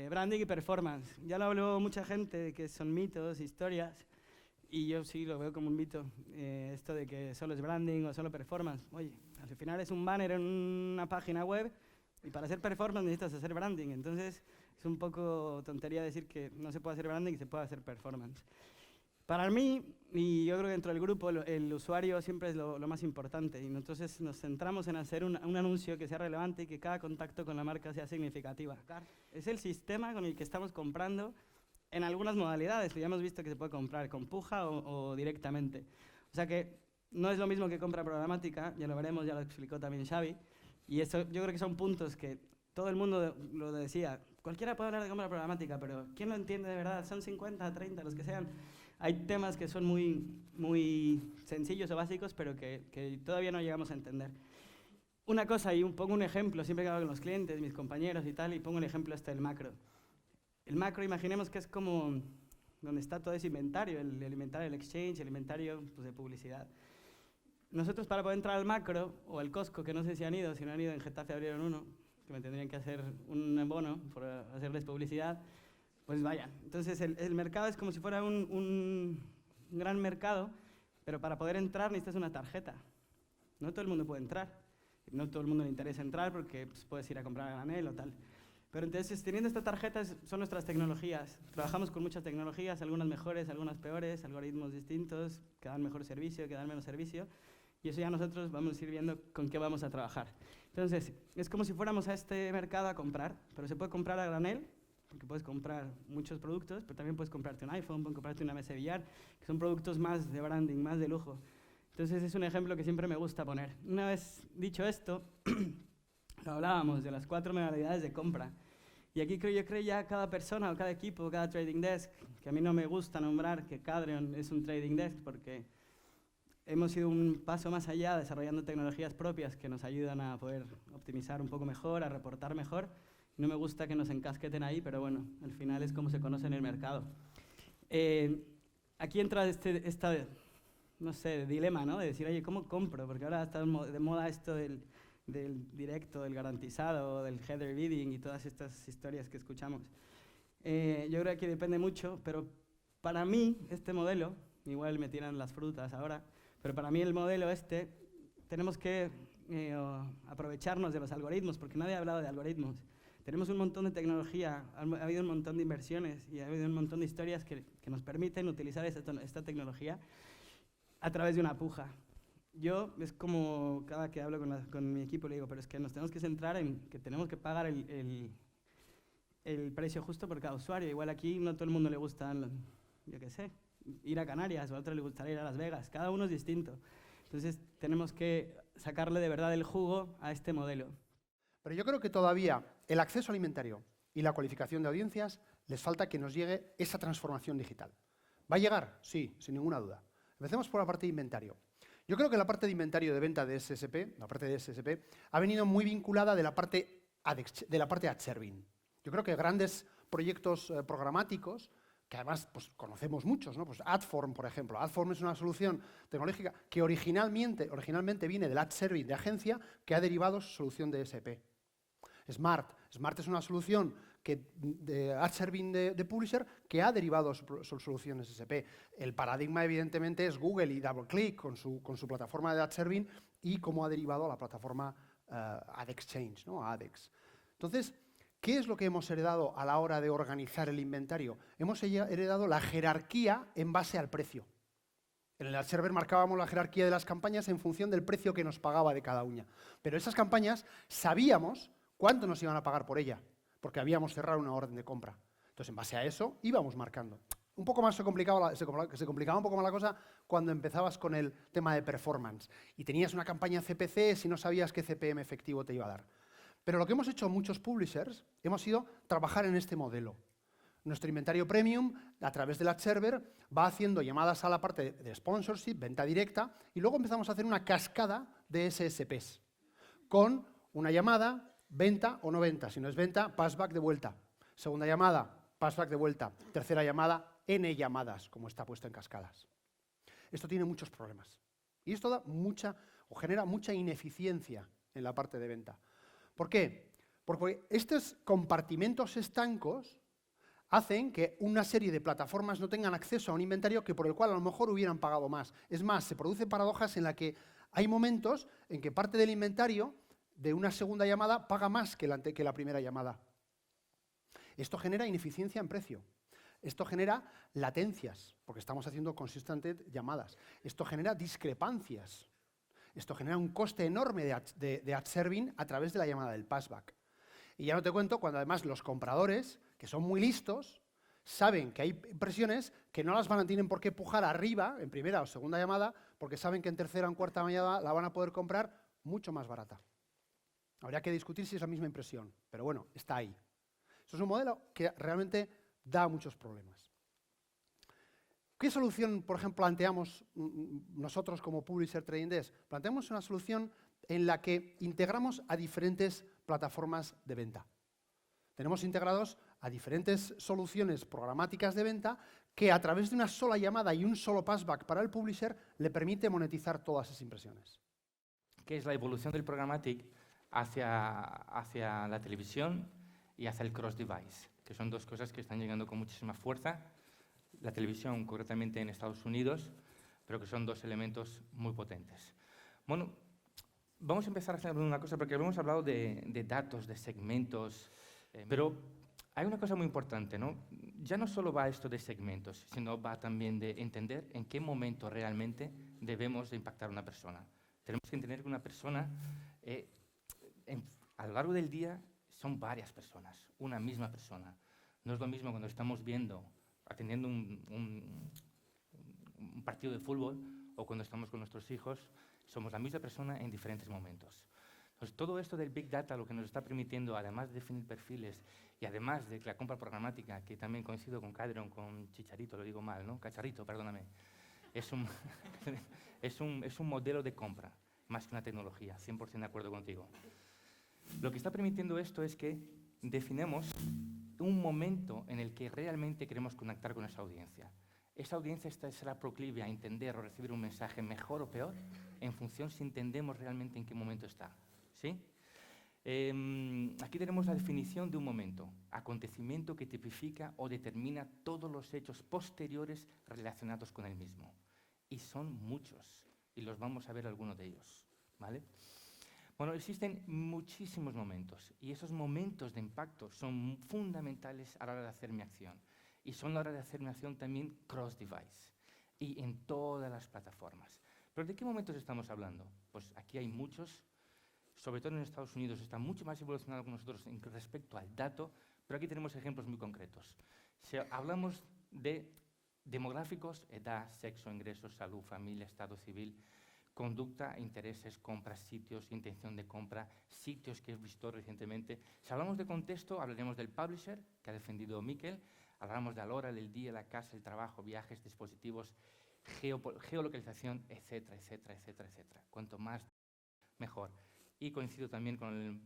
branding y performance. Ya lo habló mucha gente, que son mitos, historias, y yo sí lo veo como un mito. Esto de que solo es branding o solo performance. Oye, al final es un banner en una página web, y para hacer performance necesitas hacer branding. Entonces es un poco tontería decir que no se puede hacer branding y se puede hacer performance. Para mí, y yo creo que dentro del grupo, el usuario siempre es lo más importante. Y entonces nos centramos en hacer un anuncio que sea relevante y que cada contacto con la marca sea significativa. Es el sistema con el que estamos comprando en algunas modalidades. Ya hemos visto que se puede comprar con puja o directamente. O sea que no es lo mismo que compra programática, ya lo veremos, ya lo explicó también Xavi. Y eso yo creo que son puntos que todo el mundo lo decía. Cualquiera puede hablar de compra programática, pero ¿quién lo entiende de verdad? Son 50, 30, los que sean. Hay temas que son muy sencillos o básicos, pero que todavía no llegamos a entender. Una cosa, y pongo un ejemplo, siempre que hablo con los clientes, mis compañeros y tal, y pongo el ejemplo este del macro. El macro, imaginemos que es como donde está todo ese inventario, el inventario del exchange, el inventario pues, de publicidad. Nosotros para poder entrar al macro, o al Costco, que no sé si han ido, si no han ido, en Getafe abrieron uno, que me tendrían que hacer un bono por hacerles publicidad, pues vayan. Entonces el mercado es como si fuera un gran mercado, pero para poder entrar necesitas una tarjeta. No todo el mundo puede entrar. No todo el mundo le interesa entrar porque pues, puedes ir a comprar a granel o tal. Pero entonces, teniendo esta tarjeta, son nuestras tecnologías. Trabajamos con muchas tecnologías, algunas mejores, algunas peores, algoritmos distintos, que dan mejor servicio, que dan menos servicio. Y eso ya nosotros vamos a ir viendo con qué vamos a trabajar. Entonces, es como si fuéramos a este mercado a comprar, pero se puede comprar a granel, porque puedes comprar muchos productos, pero también puedes comprarte un iPhone, puedes comprarte una mesa de billar, que son productos más de branding, más de lujo. Entonces es un ejemplo que siempre me gusta poner. Una vez dicho esto, lo hablábamos de las 4 modalidades de compra. Y aquí yo creo ya cada persona o cada equipo, cada trading desk, que a mí no me gusta nombrar que Cadreon es un trading desk porque hemos ido un paso más allá desarrollando tecnologías propias que nos ayudan a poder optimizar un poco mejor, a reportar mejor. No me gusta que nos encasqueten ahí, pero bueno, al final es como se conoce en el mercado. Aquí entra no sé, dilema, ¿no? De decir, oye, ¿cómo compro? Porque ahora está de moda esto del directo, del garantizado, del header bidding y todas estas historias que escuchamos. Yo creo que depende mucho, pero para mí este modelo, igual me tiran las frutas ahora, pero para mí el modelo tenemos que aprovecharnos de los algoritmos, porque nadie ha hablado de algoritmos. Tenemos un montón de tecnología, ha habido un montón de inversiones y ha habido un montón de historias que nos permiten utilizar esta tecnología a través de una puja. Yo, es como cada que hablo con mi equipo, le digo, pero es que nos tenemos que centrar en que tenemos que pagar el precio justo por cada usuario. Igual aquí no todo el mundo le gusta, yo qué sé, ir a Canarias, o a otro le gustaría ir a Las Vegas. Cada uno es distinto. Entonces tenemos que sacarle de verdad el jugo a este modelo. Pero yo creo que todavía el acceso alimentario y la cualificación de audiencias les falta que nos llegue esa transformación digital. ¿Va a llegar? Sí, sin ninguna duda. Empecemos por la parte de inventario. Yo creo que la parte de inventario de venta de SSP, la parte de SSP, ha venido muy vinculada de la parte ad serving. Yo creo que grandes proyectos programáticos, que además pues, conocemos muchos, ¿no? Pues Adform, por ejemplo. Adform es una solución tecnológica que originalmente viene del ad serving de agencia que ha derivado su solución de SP. Smart es una solución de ad serving de publisher que ha derivado sus soluciones SP. El paradigma, evidentemente, es Google y DoubleClick con su plataforma de ad serving y cómo ha derivado a la plataforma Ad Exchange, ¿no? ADEX. Entonces, ¿qué es lo que hemos heredado a la hora de organizar el inventario? Hemos heredado la jerarquía en base al precio. En el ad server marcábamos la jerarquía de las campañas en función del precio que nos pagaba de cada una. Pero esas campañas sabíamos cuánto nos iban a pagar por ella, porque habíamos cerrado una orden de compra. Entonces, en base a eso, íbamos marcando. Un poco más se complicaba un poco más la cosa cuando empezabas con el tema de performance y tenías una campaña CPC si no sabías qué CPM efectivo te iba a dar. Pero lo que hemos hecho muchos publishers, hemos sido trabajar en este modelo. Nuestro inventario premium, a través del ad server, va haciendo llamadas a la parte de sponsorship, venta directa, y luego empezamos a hacer una cascada de SSPs, con una llamada, venta o no venta. Si no es venta, passback de vuelta. Segunda llamada, passback de vuelta. Tercera llamada, N llamadas, como está puesto en cascadas. Esto tiene muchos problemas. Y esto genera mucha ineficiencia en la parte de venta. ¿Por qué? Porque estos compartimentos estancos hacen que una serie de plataformas no tengan acceso a un inventario que por el cual a lo mejor hubieran pagado más. Es más, se producen paradojas en las que hay momentos en que parte del inventario de una segunda llamada paga más que la primera llamada. Esto genera ineficiencia en precio. Esto genera latencias, porque estamos haciendo consistentes llamadas. Esto genera discrepancias. Esto genera un coste enorme de ad serving a través de la llamada del passback. Y ya no te cuento cuando además los compradores, que son muy listos, saben que hay impresiones que no las tienen por qué pujar arriba, en primera o segunda llamada, porque saben que en tercera o en cuarta llamada la van a poder comprar mucho más barata. Habría que discutir si es la misma impresión, pero bueno, está ahí. Eso es un modelo que realmente da muchos problemas. ¿Qué solución, por ejemplo, planteamos nosotros como Publisher Trading Desk? Planteamos una solución en la que integramos a diferentes plataformas de venta. Tenemos integrados a diferentes soluciones programáticas de venta que a través de una sola llamada y un solo passback para el publisher le permite monetizar todas esas impresiones. ¿Qué es la evolución del programmatic hacia la televisión y hacia el cross-device? Que son dos cosas que están llegando con muchísima fuerza. La televisión, concretamente en Estados Unidos, pero que son dos elementos muy potentes. Bueno, vamos a empezar a hacer una cosa, porque hemos hablado de datos, de segmentos, pero hay una cosa muy importante, ¿no? Ya no solo va esto de segmentos, sino va también de entender en qué momento realmente debemos de impactar a una persona. Tenemos que entender que una persona, a lo largo del día, son varias personas, una misma persona. No es lo mismo cuando estamos atendiendo un partido de fútbol o cuando estamos con nuestros hijos, somos la misma persona en diferentes momentos. Entonces, todo esto del Big Data lo que nos está permitiendo, además de definir perfiles y además de la compra programática, que también coincido con Cadron, con Chicharito, lo digo mal, ¿no? Cacharrito, perdóname. Es un modelo de compra, más que una tecnología, 100% de acuerdo contigo. Lo que está permitiendo esto es que definamos un momento en el que realmente queremos conectar con esa audiencia. Esa audiencia será proclive a entender o recibir un mensaje mejor o peor en función si entendemos realmente en qué momento está. ¿Sí? Aquí tenemos la definición de un momento, acontecimiento que tipifica o determina todos los hechos posteriores relacionados con el mismo. Y son muchos, y los vamos a ver algunos de ellos. ¿Vale? Bueno, existen muchísimos momentos, y esos momentos de impacto son fundamentales a la hora de hacer mi acción. Y son a la hora de hacer mi acción también cross-device, y en todas las plataformas. ¿Pero de qué momentos estamos hablando? Pues aquí hay muchos. Sobre todo en Estados Unidos está mucho más evolucionado que nosotros respecto al dato, pero aquí tenemos ejemplos muy concretos. Si hablamos de demográficos, edad, sexo, ingresos, salud, familia, estado civil, conducta, intereses, compras, sitios, intención de compra, sitios que he visto recientemente. Si hablamos de contexto, hablaremos del publisher, que ha defendido Miquel, hablamos de la hora, del día, la casa, el trabajo, viajes, dispositivos, geolocalización, etcétera, etcétera, etcétera, etcétera. Cuanto más, mejor. Y coincido también con el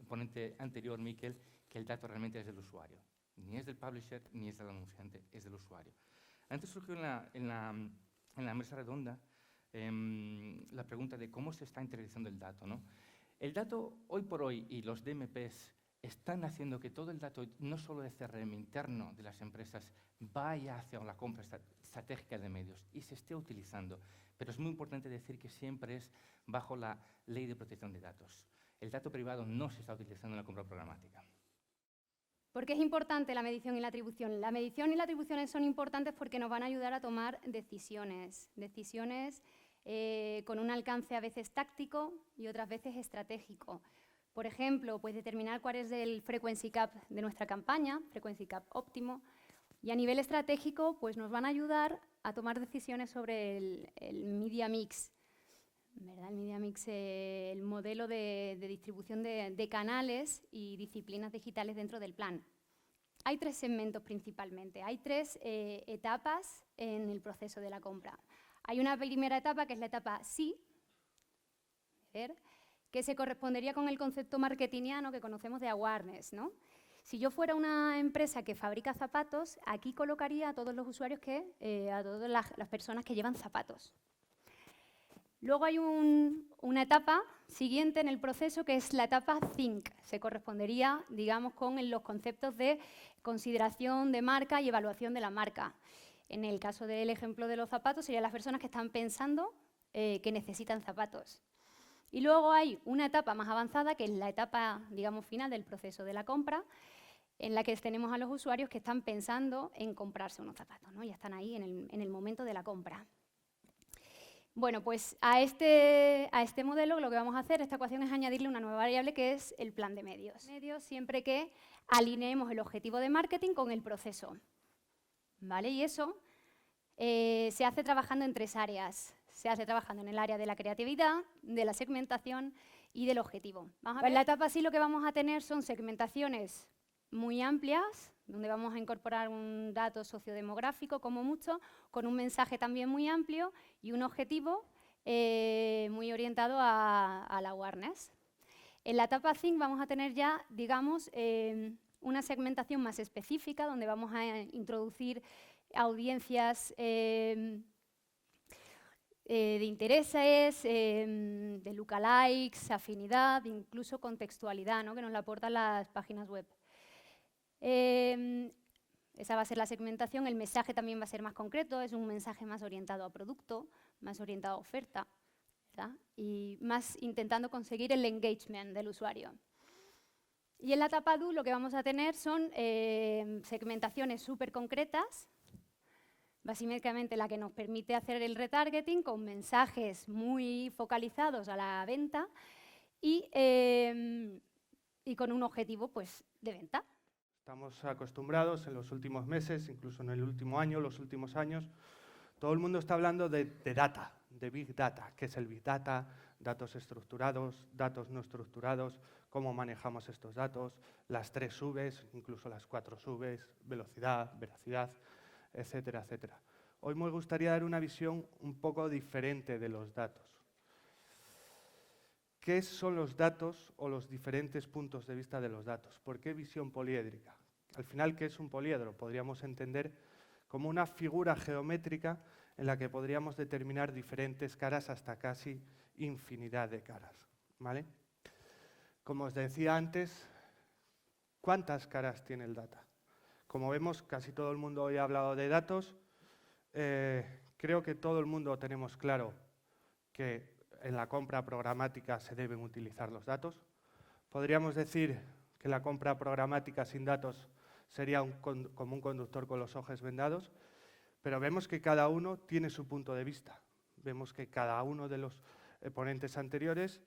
ponente anterior, Miquel, que el dato realmente es del usuario. Ni es del publisher, ni es del anunciante, es del usuario. Antes surgió en la mesa redonda la pregunta de cómo se está interiorizando el dato, ¿no? El dato, hoy por hoy, y los DMPs están haciendo que todo el dato, no solo de CRM interno de las empresas, vaya hacia la compra estratégica de medios y se esté utilizando. Pero es muy importante decir que siempre es bajo la ley de protección de datos. El dato privado no se está utilizando en la compra programática. ¿Por qué es importante la medición y la atribución? La medición y la atribución son importantes porque nos van a ayudar a tomar decisiones con un alcance a veces táctico y otras veces estratégico. Por ejemplo, pues determinar cuál es el frequency cap de nuestra campaña, frequency cap óptimo, y a nivel estratégico pues nos van a ayudar a tomar decisiones sobre el media mix, ¿verdad? El media mix, el modelo de distribución de canales y disciplinas digitales dentro del plan. Hay tres segmentos principalmente, hay tres etapas en el proceso de la compra. Hay una primera etapa que es la etapa sí, que se correspondería con el concepto marketingiano que conocemos de awareness, ¿no? Si yo fuera una empresa que fabrica zapatos, aquí colocaría a todos los usuarios a todas las personas que llevan zapatos. Luego hay una etapa siguiente en el proceso que es la etapa think. Se correspondería, digamos, con los conceptos de consideración de marca y evaluación de la marca. En el caso del ejemplo de los zapatos, serían las personas que están pensando que necesitan zapatos. Y luego hay una etapa más avanzada, que es la etapa, digamos, final del proceso de la compra, en la que tenemos a los usuarios que están pensando en comprarse unos zapatos, ¿no? Ya están ahí en el momento de la compra. Bueno, pues a este modelo lo que vamos a hacer, esta ecuación, es añadirle una nueva variable que es el plan de medios. Siempre que alineemos el objetivo de marketing con el proceso. ¿Vale? Y eso se hace trabajando en 3 áreas. Se hace trabajando en el área de la creatividad, de la segmentación y del objetivo. Vamos a ver. En la etapa sí lo que vamos a tener son segmentaciones muy amplias, donde vamos a incorporar un dato sociodemográfico como mucho, con un mensaje también muy amplio y un objetivo muy orientado a la awareness. En la etapa think vamos a tener ya, digamos, una segmentación más específica, donde vamos a introducir audiencias de intereses, de lookalikes, afinidad, incluso contextualidad, ¿no? Que nos la aportan las páginas web. Esa va a ser la segmentación. El mensaje también va a ser más concreto, es un mensaje más orientado a producto, más orientado a oferta, ¿verdad? Y más intentando conseguir el engagement del usuario. Y en la etapa do lo que vamos a tener son segmentaciones súper concretas, básicamente la que nos permite hacer el retargeting con mensajes muy focalizados a la venta y con un objetivo, pues, de venta. Estamos acostumbrados en los últimos meses, incluso en el último año, los últimos años, todo el mundo está hablando de data, de Big Data. ¿Qué es el Big Data? Datos estructurados, datos no estructurados, cómo manejamos estos datos, las 3 Vs, incluso las 4 Vs, velocidad, veracidad, etcétera, etcétera. Hoy me gustaría dar una visión un poco diferente de los datos. ¿Qué son los datos o los diferentes puntos de vista de los datos? ¿Por qué visión poliédrica? Al final, ¿qué es un poliedro? Podríamos entender como una figura geométrica en la que podríamos determinar diferentes caras hasta casi infinidad de caras, ¿vale? Como os decía antes, ¿cuántas caras tiene el data? Como vemos, casi todo el mundo hoy ha hablado de datos. Creo que todo el mundo tenemos claro que en la compra programática se deben utilizar los datos. Podríamos decir que la compra programática sin datos sería como un conductor con los ojos vendados, pero vemos que cada uno tiene su punto de vista. Vemos que cada uno de los ponentes anteriores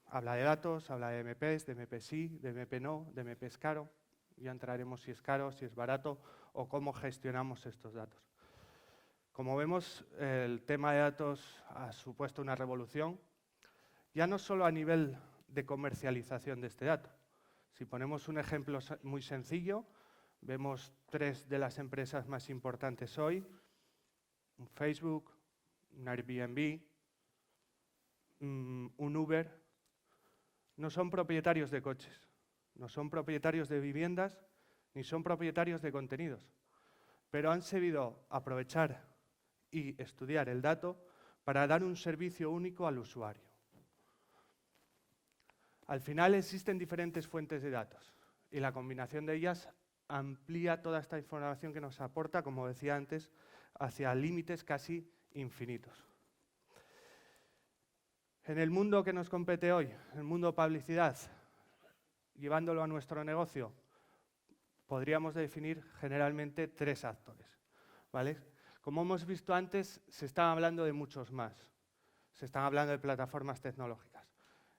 habla de datos, habla de MPs, de MP sí, de MP no, de MP es caro. Ya entraremos si es caro, si es barato o cómo gestionamos estos datos. Como vemos, el tema de datos ha supuesto una revolución, ya no solo a nivel de comercialización de este dato. Si ponemos un ejemplo muy sencillo, vemos 3 de las empresas más importantes hoy, un Facebook, un Airbnb, un Uber, no son propietarios de coches, no son propietarios de viviendas, ni son propietarios de contenidos, pero han sabido aprovechar y estudiar el dato para dar un servicio único al usuario. Al final existen diferentes fuentes de datos y la combinación de ellas amplía toda esta información que nos aporta, como decía antes, hacia límites casi infinitos. En el mundo que nos compete hoy, el mundo publicidad, llevándolo a nuestro negocio, podríamos definir generalmente 3 actores, ¿vale? Como hemos visto antes, se están hablando de muchos más. Se están hablando de plataformas tecnológicas.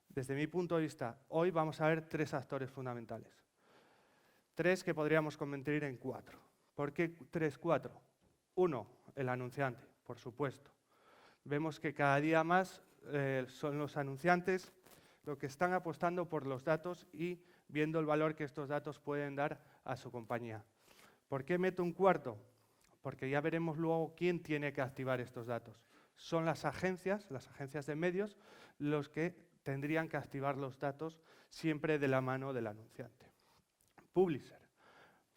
Desde mi punto de vista, hoy vamos a ver 3 actores fundamentales. 3 que podríamos convertir en 4. ¿Por qué 3, 4? 1, el anunciante, por supuesto. Vemos que cada día más son los anunciantes los que están apostando por los datos y viendo el valor que estos datos pueden dar a su compañía. ¿Por qué meto un cuarto? Porque ya veremos luego quién tiene que activar estos datos. Son las agencias de medios, los que tendrían que activar los datos siempre de la mano del anunciante. Publisher,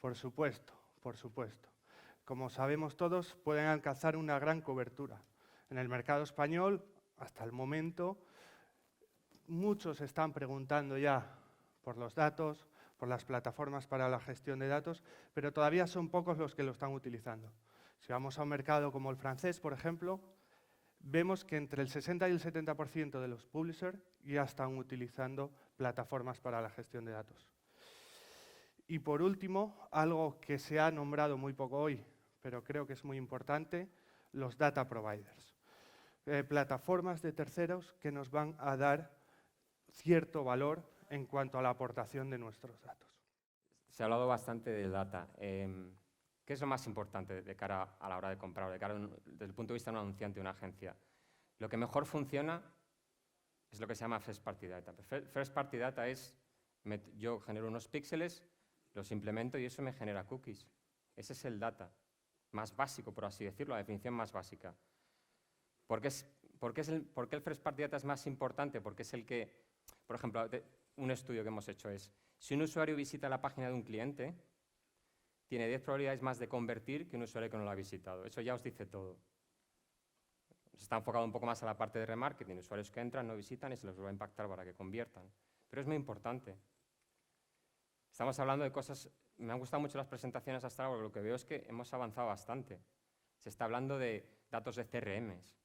por supuesto, por supuesto. Como sabemos todos, pueden alcanzar una gran cobertura. En el mercado español, hasta el momento, muchos están preguntando ya por los datos, por las plataformas para la gestión de datos, pero todavía son pocos los que lo están utilizando. Si vamos a un mercado como el francés, por ejemplo, vemos que entre el 60 y el 70% de los publishers ya están utilizando plataformas para la gestión de datos. Y por último, algo que se ha nombrado muy poco hoy, pero creo que es muy importante, los data providers. Plataformas de terceros que nos van a dar cierto valor en cuanto a la aportación de nuestros datos. Se ha hablado bastante de data. ¿Qué es lo más importante de cara a la hora de comprar, desde el punto de vista de un anunciante, de una agencia? Lo que mejor funciona es lo que se llama First Party Data. First Party Data es, yo genero unos píxeles, los implemento y eso me genera cookies. Ese es el data más básico, por así decirlo, la definición más básica. ¿Por qué el First Party Data es más importante? Porque es el que, por ejemplo, un estudio que hemos hecho es, si un usuario visita la página de un cliente, tiene 10 probabilidades más de convertir que un usuario que no lo ha visitado. Eso ya os dice todo. Está enfocado un poco más a la parte de remarketing, usuarios que entran, no visitan y se les va a impactar para que conviertan. Pero es muy importante. Estamos hablando de cosas, me han gustado mucho las presentaciones hasta ahora, porque lo que veo es que hemos avanzado bastante. Se está hablando de datos de CRMs.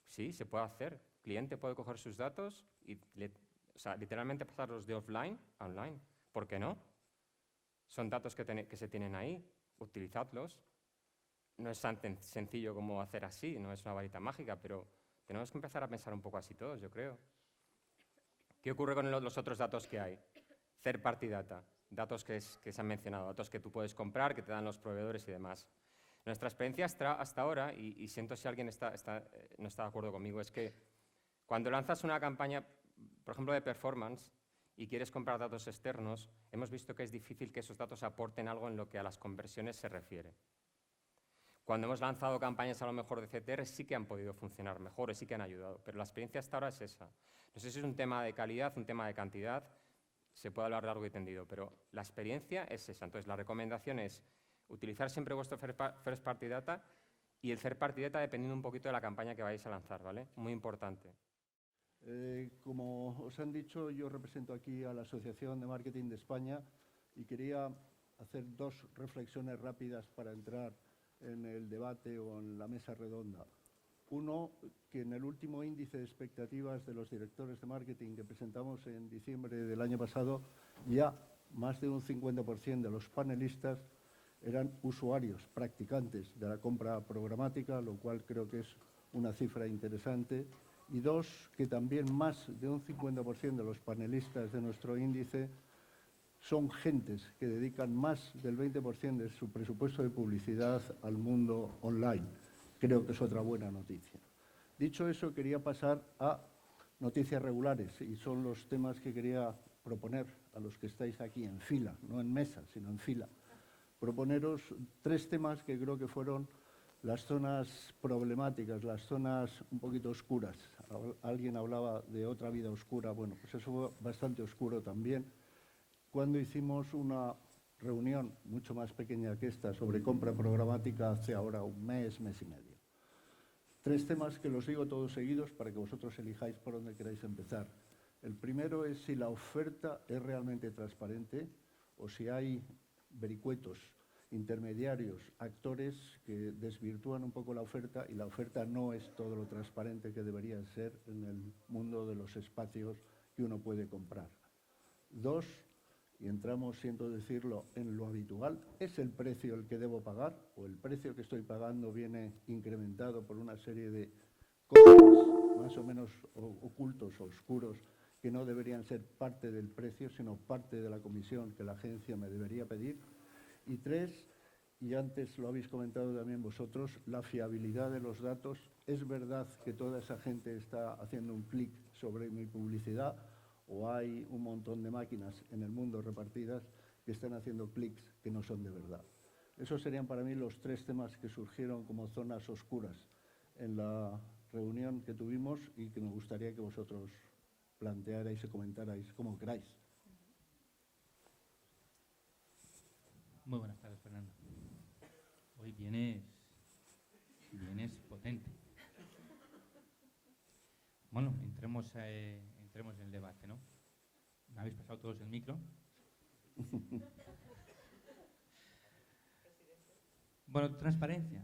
Sí, se puede hacer. El cliente puede coger sus datos y literalmente pasarlos de offline a online. ¿Por qué no? Son datos que se tienen ahí, utilizadlos. No es tan sencillo como hacer así, no es una varita mágica, pero tenemos que empezar a pensar un poco así todos, yo creo. ¿Qué ocurre con los otros datos que hay? Third Party Data, datos que se han mencionado, datos que tú puedes comprar, que te dan los proveedores y demás. Nuestra experiencia hasta ahora, y siento si alguien no está de acuerdo conmigo, es que cuando lanzas una campaña, por ejemplo, de performance, y quieres comprar datos externos, hemos visto que es difícil que esos datos aporten algo en lo que a las conversiones se refiere. Cuando hemos lanzado campañas a lo mejor de CTR sí que han podido funcionar mejor, sí que han ayudado, pero la experiencia hasta ahora es esa. No sé si es un tema de calidad, un tema de cantidad, se puede hablar largo y tendido, pero la experiencia es esa. Entonces, la recomendación es utilizar siempre vuestro First Party Data y el Third Party Data dependiendo un poquito de la campaña que vais a lanzar, ¿vale? Muy importante. Como os han dicho, yo represento aquí a la Asociación de Marketing de España y quería hacer dos reflexiones rápidas para entrar en el debate o en la mesa redonda. Uno, que en el último índice de expectativas de los directores de marketing que presentamos en diciembre del año pasado, ya más de un 50% de los panelistas eran usuarios, practicantes de la compra programática, lo cual creo que es una cifra interesante. Y dos, que también más de un 50% de los panelistas de nuestro índice son gentes que dedican más del 20% de su presupuesto de publicidad al mundo online. Creo que es otra buena noticia. Dicho eso, quería pasar a noticias regulares y son los temas que quería proponer a los que estáis aquí en fila, no en mesa, sino en fila. Proponeros tres temas que creo que fueron las zonas problemáticas, las zonas un poquito oscuras. Alguien hablaba de otra vida oscura, bueno, pues eso fue bastante oscuro también. Cuando hicimos una reunión mucho más pequeña que esta sobre compra programática hace ahora un mes, mes y medio. Tres temas que los digo todos seguidos para que vosotros elijáis por dónde queráis empezar. El primero es si la oferta es realmente transparente o si hay vericuetos, intermediarios, actores que desvirtúan un poco la oferta y la oferta no es todo lo transparente que debería ser en el mundo de los espacios que uno puede comprar. Dos, y entramos, siento decirlo, en lo habitual, ¿es el precio el que debo pagar o el precio que estoy pagando viene incrementado por una serie de costes más o menos ocultos o oscuros que no deberían ser parte del precio, sino parte de la comisión que la agencia me debería pedir? Y tres, y antes lo habéis comentado también vosotros, la fiabilidad de los datos. ¿Es verdad que toda esa gente está haciendo un clic sobre mi publicidad o hay un montón de máquinas en el mundo repartidas que están haciendo clics que no son de verdad? Esos serían para mí los tres temas que surgieron como zonas oscuras en la reunión que tuvimos y que me gustaría que vosotros plantearais y comentarais como queráis. Muy buenas tardes, Fernando. Hoy vienes potente. Bueno, entremos en el debate, ¿no? ¿Me habéis pasado todos el micro? Bueno, transparencia.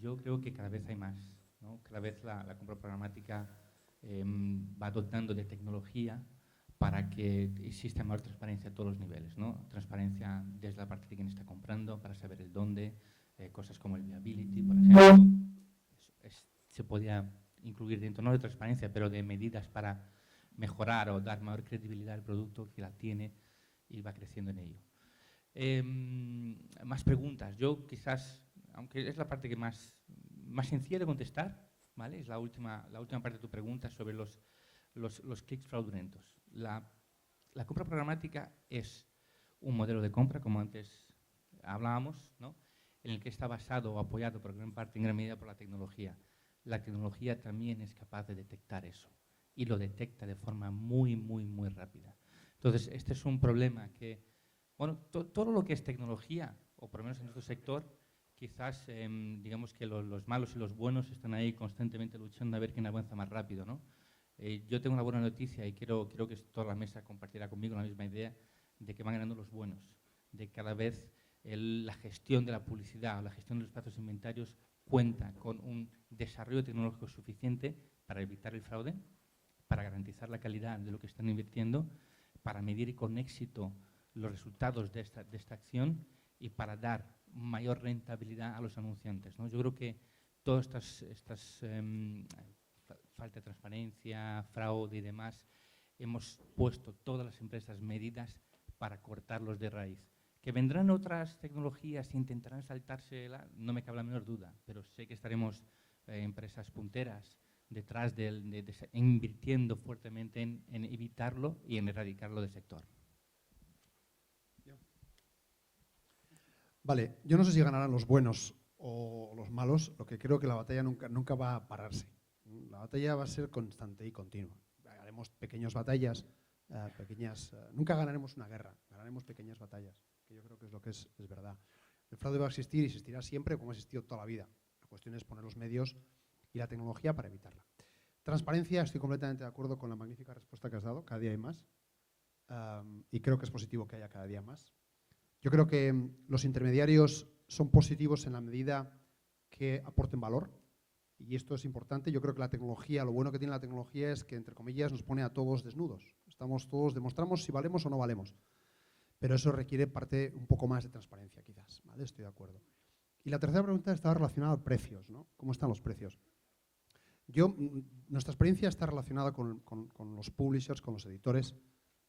Yo creo que cada vez hay más, ¿no? Cada vez la compra programática va dotando de tecnología para que exista mayor transparencia a todos los niveles, ¿no? Transparencia desde la parte de quien está comprando, para saber el dónde, cosas como el viability, por ejemplo. Se podía incluir dentro, no de transparencia, pero de medidas para mejorar o dar mayor credibilidad al producto que la tiene y va creciendo en ello. Más preguntas. Yo quizás, aunque es la parte que más sencilla de contestar, ¿vale? Es la última parte de tu pregunta sobre los clics fraudulentos. La compra programática es un modelo de compra, como antes hablábamos, ¿no? En el que está basado o apoyado por gran parte, en gran medida, por la tecnología. La tecnología también es capaz de detectar eso y lo detecta de forma muy, muy, muy rápida. Entonces, este es un problema que, bueno, todo lo que es tecnología, o por lo menos en nuestro sector, quizás, digamos que los malos y los buenos están ahí constantemente luchando a ver quién avanza más rápido, ¿no? Yo tengo una buena noticia y quiero que toda la mesa compartiera conmigo la misma idea de que van ganando los buenos, de cada vez la gestión de la publicidad o la gestión de los plazos inventarios cuenta con un desarrollo tecnológico suficiente para evitar el fraude, para garantizar la calidad de lo que están invirtiendo, para medir con éxito los resultados de esta acción y para dar mayor rentabilidad a los anunciantes, ¿no? Yo creo que todas estas falta de transparencia, fraude y demás, hemos puesto todas las empresas medidas para cortarlos de raíz. Que vendrán otras tecnologías e intentarán saltársela, no me cabe la menor duda, pero sé que estaremos empresas punteras detrás invirtiendo fuertemente en evitarlo y en erradicarlo del sector. Vale, yo no sé si ganarán los buenos o los malos, lo que creo que la batalla nunca va a pararse. La batalla va a ser constante y continua. Haremos pequeñas batallas, nunca ganaremos una guerra, ganaremos pequeñas batallas, que yo creo que es lo que es verdad. El fraude va a existir y existirá siempre como ha existido toda la vida. La cuestión es poner los medios y la tecnología para evitarla. Transparencia, estoy completamente de acuerdo con la magnífica respuesta que has dado, cada día hay más, y creo que es positivo que haya cada día más. Yo creo que los intermediarios son positivos en la medida que aporten valor, y esto es importante. Yo creo que la tecnología, lo bueno que tiene la tecnología es que, entre comillas, nos pone a todos desnudos. Estamos todos, demostramos si valemos o no valemos. Pero eso requiere un poco más de transparencia, quizás, ¿vale? Estoy de acuerdo. Y la tercera pregunta estaba relacionada a precios, ¿no? ¿Cómo están los precios? Nuestra experiencia está relacionada con los publishers, con los editores,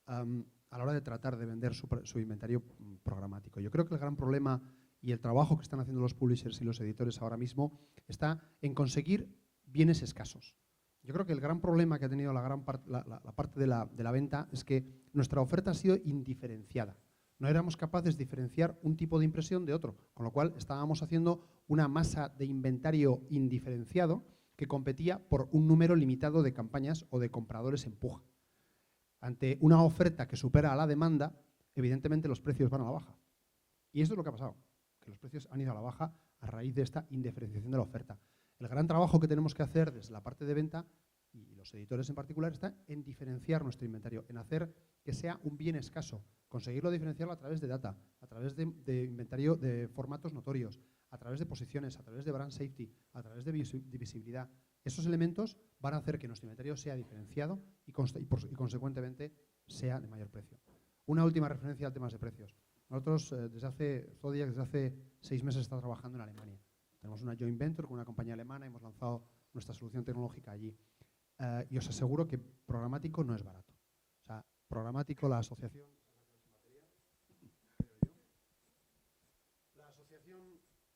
a la hora de tratar de vender su inventario programático. Yo creo que el gran problema y el trabajo que están haciendo los publishers y los editores ahora mismo está en conseguir bienes escasos. Yo creo que el gran problema que ha tenido la parte de la venta es que nuestra oferta ha sido indiferenciada. No éramos capaces de diferenciar un tipo de impresión de otro, con lo cual estábamos haciendo una masa de inventario indiferenciado que competía por un número limitado de campañas o de compradores empuja. Ante una oferta que supera a la demanda, evidentemente los precios van a la baja. Y eso es lo que ha pasado, que los precios han ido a la baja a raíz de esta indiferenciación de la oferta. El gran trabajo que tenemos que hacer desde la parte de venta, y los editores en particular, está en diferenciar nuestro inventario, en hacer que sea un bien escaso, conseguirlo diferenciarlo a través de data, a través de inventario de formatos notorios, a través de posiciones, a través de brand safety, a través de visibilidad. Esos elementos van a hacer que nuestro inventario sea diferenciado y consecuentemente sea de mayor precio. Una última referencia al tema de precios. Nosotros, Zodiac, desde hace 6 meses está trabajando en Alemania. Tenemos una joint venture con una compañía alemana y hemos lanzado nuestra solución tecnológica allí. Y os aseguro que programático no es barato. O sea, programático, la asociación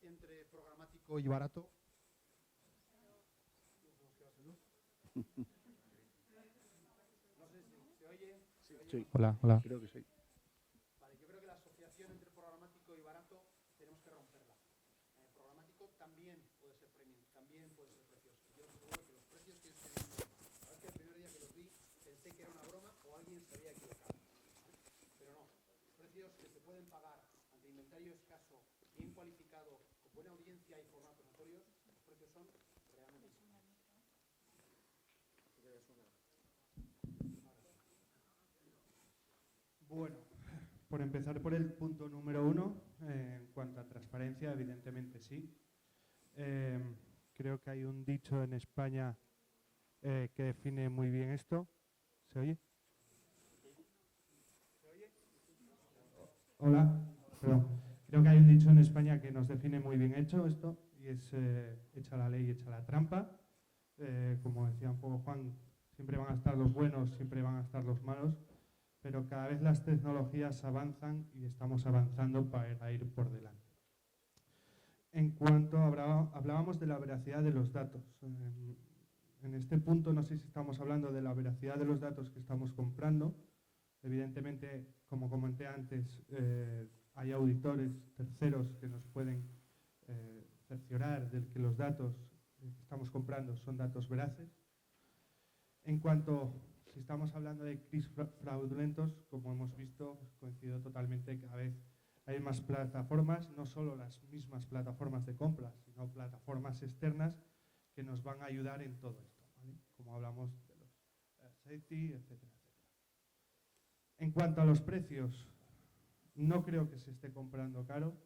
entre programático y barato. Sí. Hola. Creo que sí. Vale, yo creo que la asociación entre programático y barato tenemos que romperla. Programático también puede ser premium, también puede ser precioso. Yo os aseguro que los precios que estoy viendo, la verdad es que el primer día que los vi pensé que era una broma o alguien se había equivocado, ¿vale? Pero no, los precios que se pueden pagar ante inventario escaso, bien cualificado, con buena audiencia y formatos notorios, los precios son realmente. Bueno, por empezar por el punto número 1, en cuanto a transparencia, evidentemente sí. Creo que hay un dicho en España que define muy bien esto. ¿Se oye? Hola, perdón. Creo que hay un dicho en España que nos define muy bien esto, y es echa la ley, echa la trampa. Como decía un poco Juan, siempre van a estar los buenos, siempre van a estar los malos, pero cada vez las tecnologías avanzan y estamos avanzando para ir por delante. En cuanto hablábamos de la veracidad de los datos, en este punto no sé si estamos hablando de la veracidad de los datos que estamos comprando. Evidentemente, como comenté antes, hay auditores terceros que nos pueden cerciorar de que los datos que estamos comprando son datos veraces. En cuanto, si estamos hablando de clics fraudulentos, como hemos visto, coincido totalmente, cada vez hay más plataformas, no solo las mismas plataformas de compra, sino plataformas externas que nos van a ayudar en todo esto, ¿vale? Como hablamos de los safety, etcétera, etcétera. En cuanto a los precios, no creo que se esté comprando caro,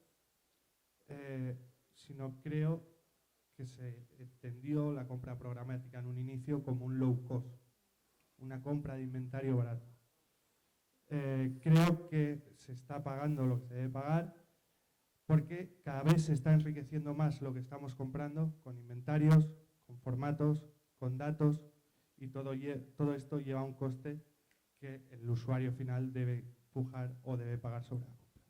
sino creo que se entendió la compra programática en un inicio como un low cost, una compra de inventario barato. Creo que se está pagando lo que se debe pagar porque cada vez se está enriqueciendo más lo que estamos comprando con inventarios, con formatos, con datos, y todo esto lleva un coste que el usuario final debe pujar o debe pagar sobre la compra.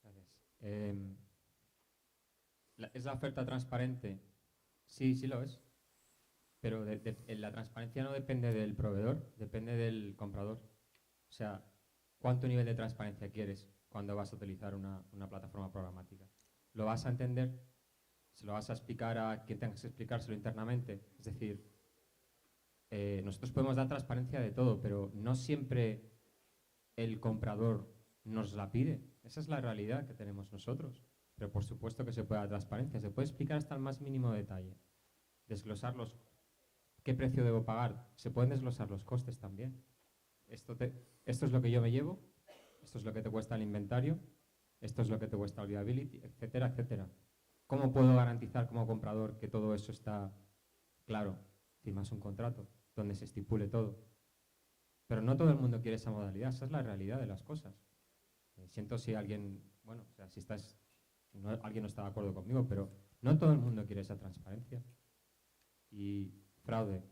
Gracias. ¿Es la oferta transparente? Sí, sí lo es. Pero la transparencia no depende del proveedor, depende del comprador. O sea, ¿cuánto nivel de transparencia quieres cuando vas a utilizar una plataforma programática? ¿Lo vas a entender? ¿Se lo vas a explicar a quien tengas que explicárselo internamente? Es decir, nosotros podemos dar transparencia de todo, pero no siempre el comprador nos la pide. Esa es la realidad que tenemos nosotros. Pero por supuesto que se puede dar transparencia, se puede explicar hasta el más mínimo detalle. Desglosar qué precio debo pagar. Se pueden desglosar los costes también. Esto es lo que yo me llevo, esto es lo que te cuesta el inventario, esto es lo que te cuesta el viability, etcétera, etcétera. ¿Cómo puedo garantizar como comprador que todo eso está claro? Firmas un contrato donde se estipule todo. Pero no todo el mundo quiere esa modalidad, esa es la realidad de las cosas. Siento si alguien, bueno, o sea, si alguien no está de acuerdo conmigo, pero no todo el mundo quiere esa transparencia. Y fraude,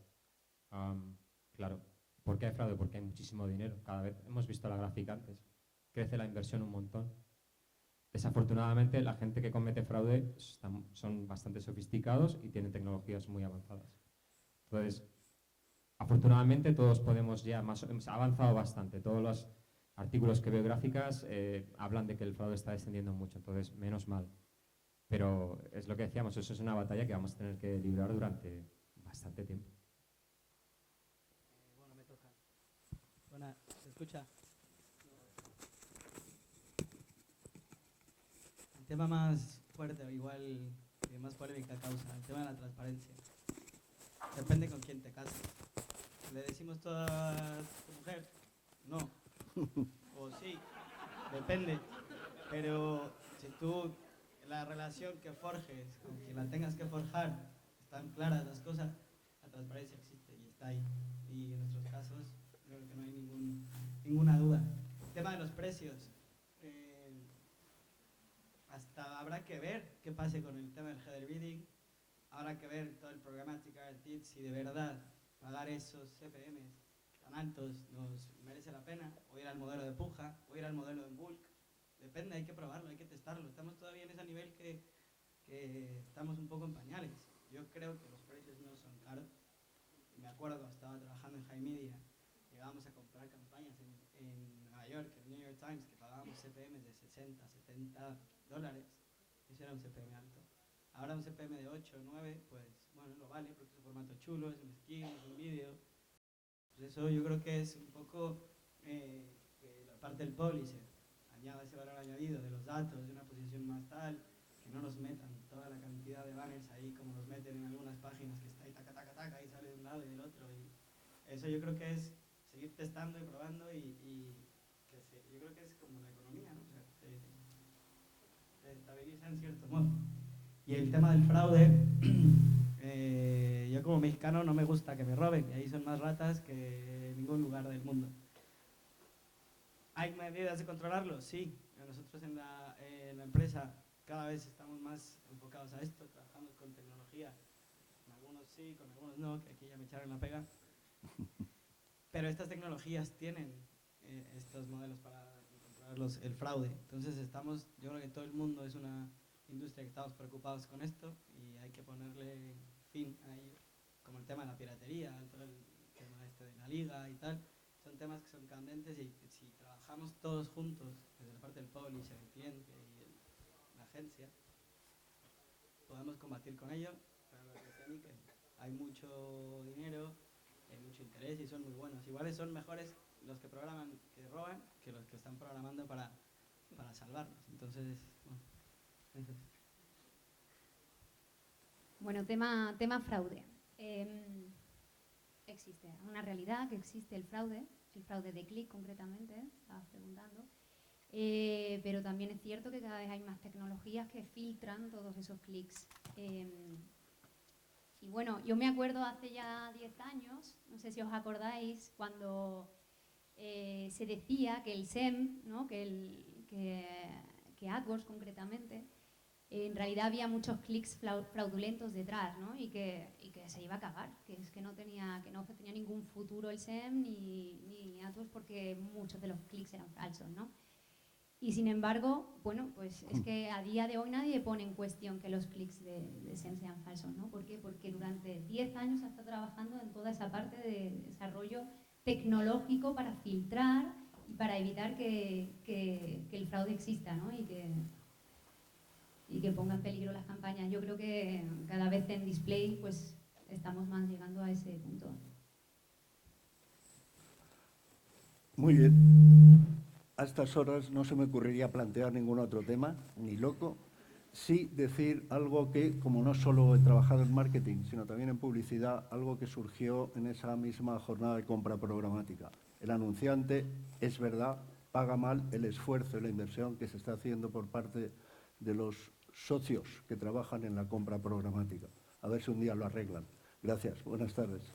claro. ¿Por qué hay fraude? Porque hay muchísimo dinero. Cada vez hemos visto la gráfica antes. Crece la inversión un montón. Desafortunadamente, la gente que comete fraude son bastante sofisticados y tienen tecnologías muy avanzadas. Entonces, afortunadamente todos podemos ya ha avanzado bastante. Todos los artículos que veo gráficas hablan de que el fraude está descendiendo mucho. Entonces, menos mal. Pero es lo que decíamos, eso es una batalla que vamos a tener que librar durante bastante tiempo. Bueno, me toca. Bueno, ¿se escucha? El tema más fuerte, o igual que más polémica causa, el tema de la transparencia. Depende con quién te cases. ¿Le decimos toda tu mujer? No. O sí, depende. Pero si tú, la relación que forjes, con quien la tengas que forjar, están claras las cosas, la transparencia existe y está ahí. Y en nuestros casos, creo que no hay ninguna duda. El tema de los precios. Hasta habrá que ver qué pase con el tema del header bidding. Habrá que ver todo el programmatic guaranteed, si de verdad pagar esos CPMs tan altos nos merece la pena, o ir al modelo de puja, o ir al modelo en bulk. Depende, hay que probarlo, hay que testarlo. Estamos todavía en ese nivel que estamos un poco en pañales. Yo creo que los precios no son caros. Me acuerdo cuando estaba trabajando en High Media, llegábamos a comprar campañas en Nueva York, en el New York Times, que pagábamos CPMs de 60, 70 dólares. Eso era un CPM alto. Ahora un CPM de 8 o 9, pues bueno, lo vale porque es un formato chulo, es un skin, es un vídeo. Pues eso yo creo que es un poco la parte del publisher. Añada ese valor añadido de los datos, de una posición más tal, que no nos metan toda la cantidad de banners ahí como nos meten en algunas páginas que está ahí taca, taca, taca. ataca y sale de un lado y del otro. Y eso yo creo que es seguir testando y probando yo creo que es como la economía, ¿no? O sea, se estabiliza en cierto modo. Y el tema del fraude, yo como mexicano no me gusta que me roben, y ahí son más ratas que en ningún lugar del mundo. ¿Hay medidas de controlarlo? Sí. Nosotros en la empresa cada vez estamos más enfocados a esto, trabajamos con tecnología. Con algunos sí, con algunos no, que aquí ya me echaron la pega. Pero estas tecnologías tienen estos modelos para controlar el fraude. Entonces yo creo que todo el mundo es una industria que estamos preocupados con esto y hay que ponerle fin a ello. Como el tema de la piratería, todo el tema de la liga y tal. Son temas que son candentes y si trabajamos todos juntos, desde la parte del publisher, el cliente y la agencia, podemos combatir con ello. Pero lo que decía Mikel, hay mucho dinero, hay mucho interés y son muy buenos. Igual son mejores los que programan, que roban, que los que están programando para salvarnos. Entonces, bueno, eso es. Bueno, tema fraude. Existe una realidad que existe el fraude de clic concretamente, estabas preguntando, pero también es cierto que cada vez hay más tecnologías que filtran todos esos clics. Y bueno, yo me acuerdo hace ya 10 años, no sé si os acordáis, cuando se decía que el SEM, ¿no? que AdWords concretamente, en realidad había muchos clics fraudulentos detrás, ¿no? y que se iba a acabar, que no tenía ningún futuro el SEM ni AdWords porque muchos de los clics eran falsos, ¿no? Y sin embargo, bueno, pues es que a día de hoy nadie pone en cuestión que los clics de SEM sean falsos, ¿no? ¿Por qué? Porque durante 10 años se ha estado trabajando en toda esa parte de desarrollo tecnológico para filtrar y para evitar que el fraude exista, ¿no? y que ponga en peligro las campañas. Yo creo que cada vez en display pues estamos más llegando a ese punto. Muy bien. A estas horas no se me ocurriría plantear ningún otro tema, ni loco. Sí decir algo que, como no solo he trabajado en marketing, sino también en publicidad, algo que surgió en esa misma jornada de compra programática. El anunciante, es verdad, paga mal el esfuerzo y la inversión que se está haciendo por parte de los socios que trabajan en la compra programática. A ver si un día lo arreglan. Gracias. Buenas tardes.